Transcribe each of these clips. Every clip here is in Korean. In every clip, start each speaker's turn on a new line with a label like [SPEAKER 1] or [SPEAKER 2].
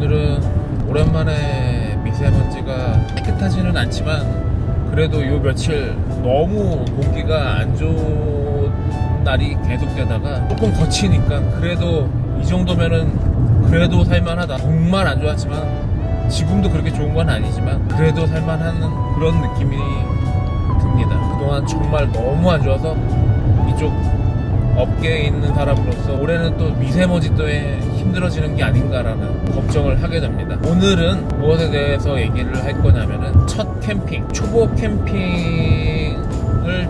[SPEAKER 1] 오늘은 오랜만에 미세먼지가 깨끗하지는 않지만 그래도 요 며칠 너무 공기가 안 좋은 날이 계속되다가 조금 거치니까 그래도 이 정도면은 그래도 살만하다. 정말 안 좋았지만 지금도 그렇게 좋은 건 아니지만 그래도 살만한 그런 느낌이 듭니다. 그동안 정말 너무 안 좋아서 이쪽 업계에 있는 사람으로서 올해는 또 미세먼지 때문에 힘들어지는 게 아닌가라는 걱정을 하게 됩니다. 오늘은 무엇에 대해서 얘기를 할 거냐면은 첫 캠핑, 초보 캠핑을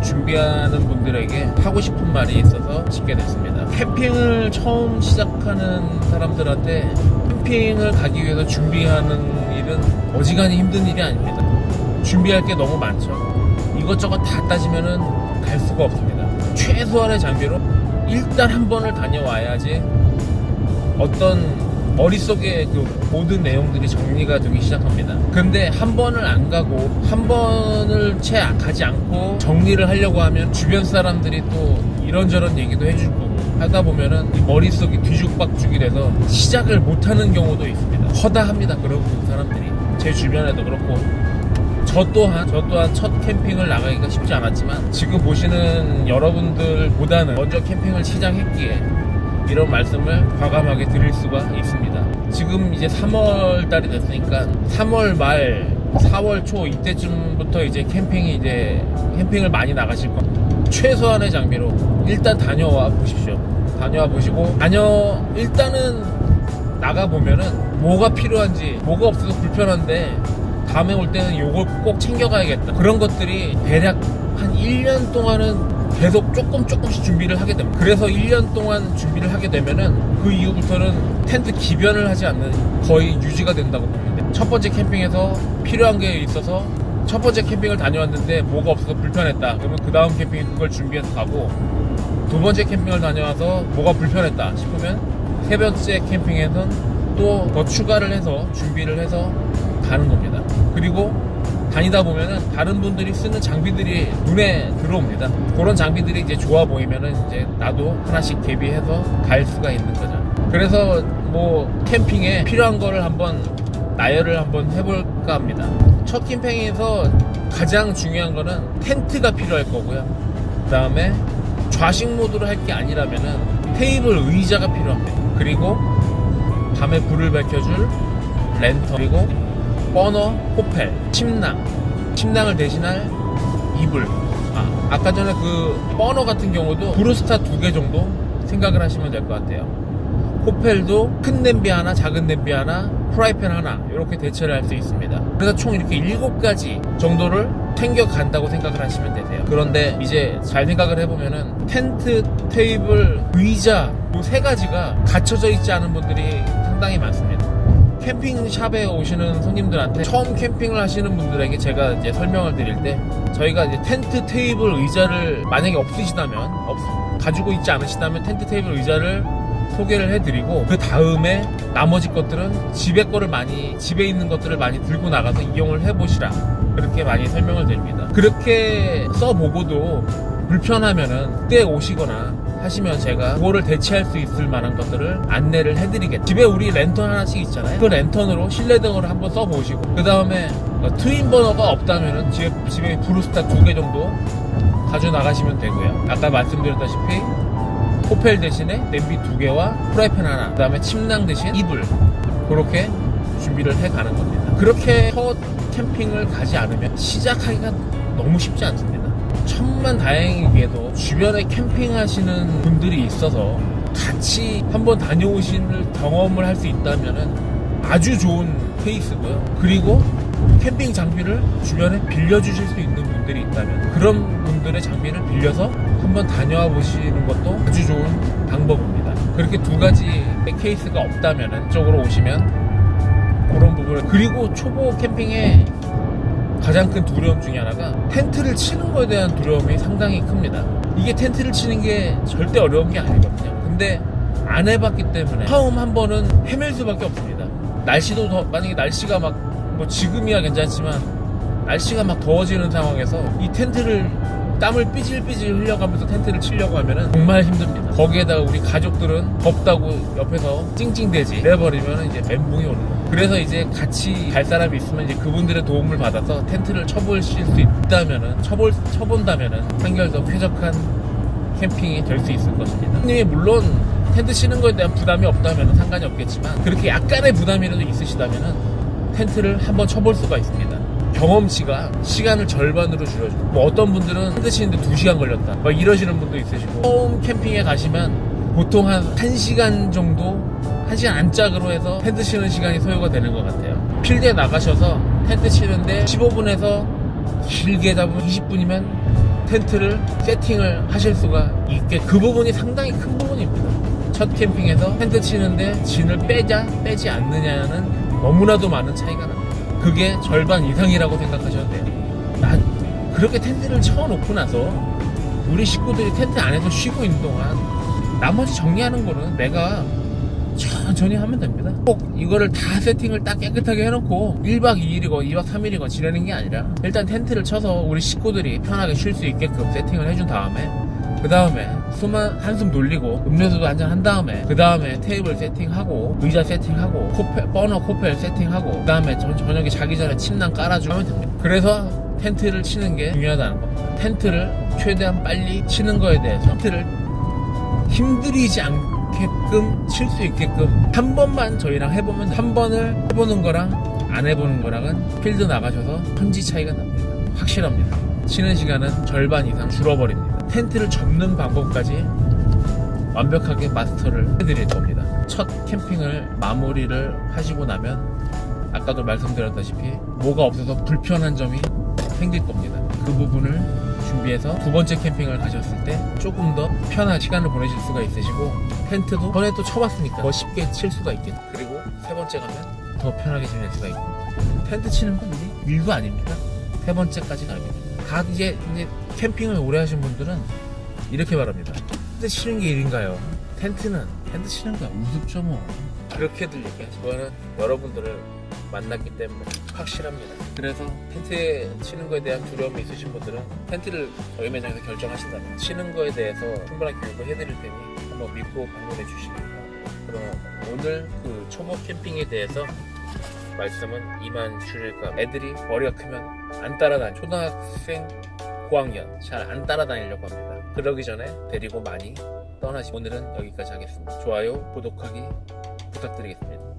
[SPEAKER 1] 준비하는 분들에게 하고 싶은 말이 있어서 짓게 됐습니다. 캠핑을 처음 시작하는 사람들한테 캠핑을 가기 위해서 준비하는 일은 어지간히 힘든 일이 아닙니다. 준비할 게 너무 많죠. 이것저것 다 따지면은 갈 수가 없습니다. 최소한의 장비로 일단 한 번을 다녀와야지 어떤 머릿속에 그 모든 내용들이 정리가 되기 시작합니다. 근데 한 번을 안 가고 한 번을 채 가지 않고 정리를 하려고 하면 주변 사람들이 또 이런저런 얘기도 해줄 거고 하다 보면은 머릿속이 뒤죽박죽이 돼서 시작을 못하는 경우도 있습니다. 허다합니다. 그런 사람들이 제 주변에도 그렇고 저 또한 첫 캠핑을 나가기가 쉽지 않았지만 지금 보시는 여러분들보다는 먼저 캠핑을 시작했기에 이런 말씀을 과감하게 드릴 수가 있습니다. 지금 이제 3월 달이 됐으니까 3월 말 4월 초 이때쯤부터 이제 캠핑을 많이 나가실 겁니다. 최소한의 장비로 일단 다녀와 보십시오. 다녀와 보시고 일단은 나가보면은 뭐가 필요한지 뭐가 없어서 불편한데 다음에 올 때는 요걸 꼭 챙겨가야겠다. 그런 것들이 대략 한 1년 동안은 계속 조금씩 준비를 하게 됩니다. 그래서 1년 동안 준비를 하게 되면은 그 이후부터는 텐트 기변을 하지 않는 거의 유지가 된다고 봅니다. 첫 번째 캠핑에서 필요한 게 있어서 첫 번째 캠핑을 다녀왔는데 뭐가 없어서 불편했다. 그러면 그 다음 캠핑에 그걸 준비해서 가고 두 번째 캠핑을 다녀와서 뭐가 불편했다 싶으면 세 번째 캠핑에선 또 더 추가를 해서 준비를 해서 가는 겁니다. 그리고 다니다 보면은 다른 분들이 쓰는 장비들이 눈에 들어옵니다. 그런 장비들이 이제 좋아 보이면은 이제 나도 하나씩 대비해서 갈 수가 있는 거죠. 그래서 뭐 캠핑에 필요한 거를 한번 나열을 한번 해볼까 합니다. 첫 캠핑에서 가장 중요한 거는 텐트가 필요할 거고요. 그 다음에 좌식 모드로 할 게 아니라면은 테이블 의자가 필요합니다. 그리고 밤에 불을 밝혀줄 랜턴, 그리고 버너, 호펠, 침낭을 대신할 이불. 아까 전에 그 버너 같은 경우도 브루스타 2개 정도 생각을 하시면 될 것 같아요. 호펠도 큰 냄비 하나, 작은 냄비 하나, 프라이팬 하나 이렇게 대체를 할 수 있습니다. 그래서 총 이렇게 7가지 정도를 챙겨간다고 생각을 하시면 되세요. 그런데 이제 잘 생각을 해보면은 텐트, 테이블, 의자 이 3가지가 갖춰져 있지 않은 분들이 상당히 많습니다. 캠핑샵에 오시는 손님들한테 처음 캠핑을 하시는 분들에게 제가 이제 설명을 드릴 때 저희가 이제 텐트, 테이블, 의자를 만약에 없으시다면 가지고 있지 않으시다면 텐트, 테이블, 의자를 소개를 해드리고 그 다음에 나머지 것들은 집에 있는 것들을 많이 들고 나가서 이용을 해보시라 그렇게 많이 설명을 드립니다. 그렇게 써보고도 불편하면은 그때 오시거나 하시면 제가 그거를 대체할 수 있을 만한 것들을 안내를 해드리겠죠. 집에 우리 랜턴 하나씩 있잖아요. 그 랜턴으로 실내등을 한번 써보시고 그 다음에 트윈 버너가 없다면은 집에 브루스타 2개 정도 가져나가시면 되고요. 아까 말씀드렸다시피 호펠 대신에 냄비 2개와 프라이팬 하나, 그 다음에 침낭 대신 이불, 그렇게 준비를 해가는 겁니다. 그렇게 첫 캠핑을 가지 않으면 시작하기가 너무 쉽지 않습니다. 천만 다행이게도 주변에 캠핑하시는 분들이 있어서 같이 한번 다녀오신 경험을 할 수 있다면 아주 좋은 케이스고요. 그리고 캠핑 장비를 주변에 빌려주실 수 있는 분들이 있다면 그런 분들의 장비를 빌려서 한번 다녀와 보시는 것도 아주 좋은 방법입니다. 그렇게 2가지의 케이스가 없다면 이쪽으로 오시면 그런 부분을. 그리고 초보 캠핑에 가장 큰 두려움 중에 하나가 텐트를 치는 거에 대한 두려움이 상당히 큽니다. 이게 텐트를 치는 게 절대 어려운 게 아니거든요. 근데 안 해봤기 때문에 처음 한 번은 헤맬 수밖에 없습니다. 만약에 날씨가 뭐 지금이야 괜찮지만 날씨가 막 더워지는 상황에서 이 텐트를 땀을 삐질삐질 흘려가면서 텐트를 치려고 하면은 정말 힘듭니다. 거기에다가 우리 가족들은 덥다고 옆에서 찡찡대지 내버리면 이제 멘붕이 오는 거예요. 그래서 이제 같이 갈 사람이 있으면 이제 그분들의 도움을 받아서 텐트를 쳐보실 수 있다면은 쳐본다면은 한결 더 쾌적한 캠핑이 될 수 있을 것입니다. 님이 물론 텐트 치는 거에 대한 부담이 없다면 상관이 없겠지만 그렇게 약간의 부담이라도 있으시다면 텐트를 한번 쳐볼 수가 있습니다. 경험치가 시간을 절반으로 줄여주고 뭐 어떤 분들은 텐트 치는데 2시간 걸렸다 막 이러시는 분도 있으시고 처음 캠핑에 가시면 보통 한 1시간 정도 1시간 안짝으로 해서 텐트 치는 시간이 소요가 되는 것 같아요. 필드에 나가셔서 텐트 치는데 15분에서 길게 잡으면 20분이면 텐트를 세팅을 하실 수가 있게 그 부분이 상당히 큰 부분입니다. 첫 캠핑에서 텐트 치는데 진을 빼지 않느냐는 너무나도 많은 차이가 납니다. 그게 절반 이상이라고 생각하셔도 돼요. 그렇게 텐트를 쳐놓고 나서 우리 식구들이 텐트 안에서 쉬고 있는 동안 나머지 정리하는 거는 내가 천천히 하면 됩니다. 꼭 이거를 다 세팅을 딱 깨끗하게 해놓고 1박 2일이고 2박 3일이고 지내는 게 아니라 일단 텐트를 쳐서 우리 식구들이 편하게 쉴 수 있게끔 세팅을 해준 다음에 그 다음에 한숨 돌리고 음료수도 한잔 한 다음에 그 다음에 테이블 세팅하고 의자 세팅하고 버너 코펠 세팅하고 그 다음에 저녁에 자기 전에 침낭 깔아주면 됩니다. 그래서 텐트를 치는 게 중요하다는 겁니다. 텐트를 최대한 빨리 치는 거에 대해서 텐트를 힘들이지 않게끔 칠 수 있게끔 한 번만 저희랑 해보면 한 번을 해보는 거랑 안 해보는 거랑은 필드 나가셔서 천지 차이가 납니다. 확실합니다. 치는 시간은 절반 이상 줄어버립니다. 텐트를 접는 방법까지 완벽하게 마스터를 해드릴 겁니다. 첫 캠핑을 마무리를 하시고 나면 아까도 말씀드렸다시피 뭐가 없어서 불편한 점이 생길 겁니다. 그 부분을 준비해서 두 번째 캠핑을 가셨을 때 조금 더 편한 시간을 보내실 수가 있으시고 텐트도 전에 또 쳐봤으니까 더 쉽게 칠 수가 있겠죠. 그리고 세 번째 가면 더 편하게 지낼 수가 있고 텐트 치는 건 이제 일도 아닙니다. 세 번째까지 갑니다. 다 이제 캠핑을 오래 하신 분들은 이렇게 말합니다. 텐트 치는 게 일인가요? 텐트 치는 거야 우습죠 뭐. 그렇게들 얘기하죠. 저는 여러분들을 만났기 때문에 확실합니다. 그래서 텐트 치는 거에 대한 두려움이 있으신 분들은 텐트를 저희 매장에서 결정하신다면 치는 거에 대해서 충분한 교육을 해드릴 테니 한번 믿고 방문해 주시기 바랍니다. 그럼 오늘 그 초보 캠핑에 대해서 말씀은 이만 줄일까. 애들이 머리가 크면 안 따라다니 초등학생 고학년 잘 안 따라다니려고 합니다. 그러기 전에 데리고 많이 떠나시. 오늘은 여기까지 하겠습니다. 좋아요 구독하기 부탁드리겠습니다.